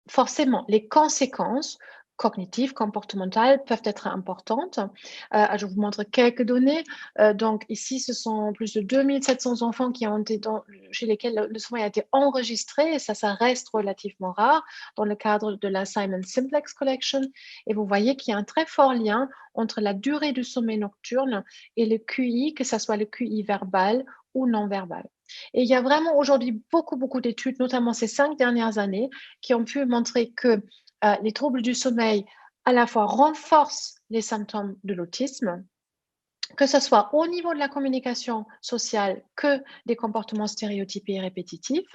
Forcément, les conséquences cognitives, comportementales peuvent être importantes. Je vous montre quelques données. Donc ici, ce sont plus de 2 700 enfants qui ont été chez lesquels le sommeil a été enregistré et ça reste relativement rare dans le cadre de la Simon Simplex Collection et vous voyez qu'il y a un très fort lien entre la durée du sommeil nocturne et le QI, que ça soit le QI verbal ou non verbal. Et il y a vraiment aujourd'hui beaucoup d'études, notamment ces 5 dernières années, qui ont pu montrer que les troubles du sommeil à la fois renforcent les symptômes de l'autisme, que ce soit au niveau de la communication sociale que des comportements stéréotypés et répétitifs.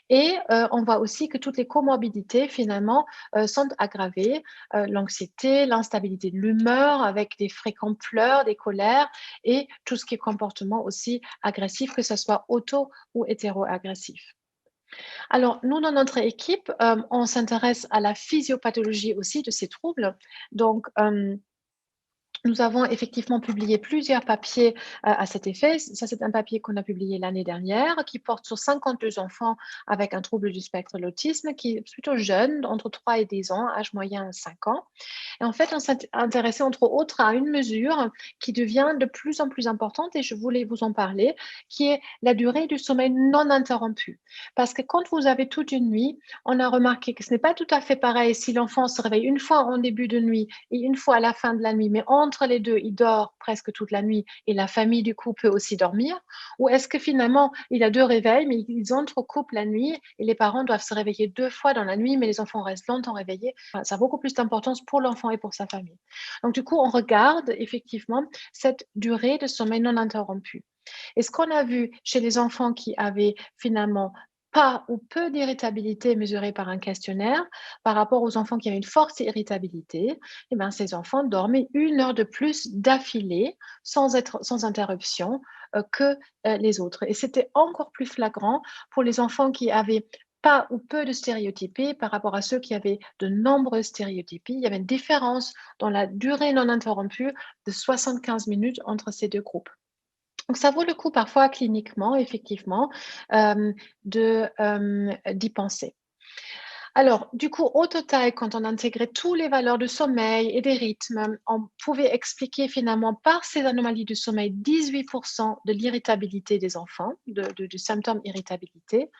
Et on voit aussi que toutes les comorbidités finalement sont aggravées, l'anxiété, l'instabilité de l'humeur avec des fréquents pleurs, des colères et tout ce qui est comportement aussi agressif, que ce soit auto ou hétéro-agressif. Alors, nous, dans notre équipe, on s'intéresse à la physiopathologie aussi de ces troubles. Donc, nous avons effectivement publié plusieurs papiers à cet effet. Ça, c'est un papier qu'on a publié l'année dernière qui porte sur 52 enfants avec un trouble du spectre de l'autisme qui est plutôt jeune, entre 3 et 10 ans, âge moyen 5 ans. Et en fait, on s'est intéressé entre autres à une mesure qui devient de plus en plus importante et je voulais vous en parler, qui est la durée du sommeil non interrompu. Parce que quand vous avez toute une nuit, on a remarqué que ce n'est pas tout à fait pareil si l'enfant se réveille une fois en début de nuit et une fois à la fin de la nuit, mais entre les deux, il dort presque toute la nuit et la famille du coup peut aussi dormir, ou est-ce que finalement il a deux réveils, mais ils entrecoupent la nuit et les parents doivent se réveiller 2 fois dans la nuit, mais les enfants restent longtemps réveillés. Enfin, ça a beaucoup plus d'importance pour l'enfant et pour sa famille. Donc du coup, on regarde effectivement cette durée de sommeil non interrompu. Et ce qu'on a vu chez les enfants qui avaient finalement pas ou peu d'irritabilité mesurée par un questionnaire par rapport aux enfants qui avaient une forte irritabilité, eh ben, ces enfants dormaient 1 heure de plus d'affilée sans interruption que les autres. Et c'était encore plus flagrant pour les enfants qui avaient pas ou peu de stéréotypés par rapport à ceux qui avaient de nombreuses stéréotypies. Il y avait une différence dans la durée non interrompue de 75 minutes entre ces deux groupes. Donc ça vaut le coup parfois cliniquement, effectivement, d'y penser. Alors, du coup, au total, quand on intégrait tous les valeurs de sommeil et des rythmes, on pouvait expliquer finalement par ces anomalies du sommeil 18% de l'irritabilité des enfants, du symptôme irritabilité,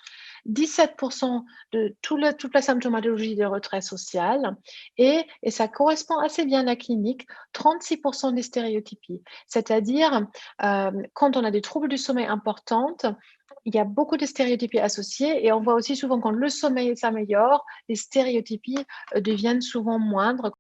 17% de toute la symptomatologie de retrait social et ça correspond assez bien à la clinique, 36% des stéréotypies. C'est-à-dire, quand on a des troubles du sommeil importantes, il y a beaucoup de stéréotypies associées et on voit aussi souvent quand le sommeil s'améliore, les stéréotypies deviennent souvent moindres.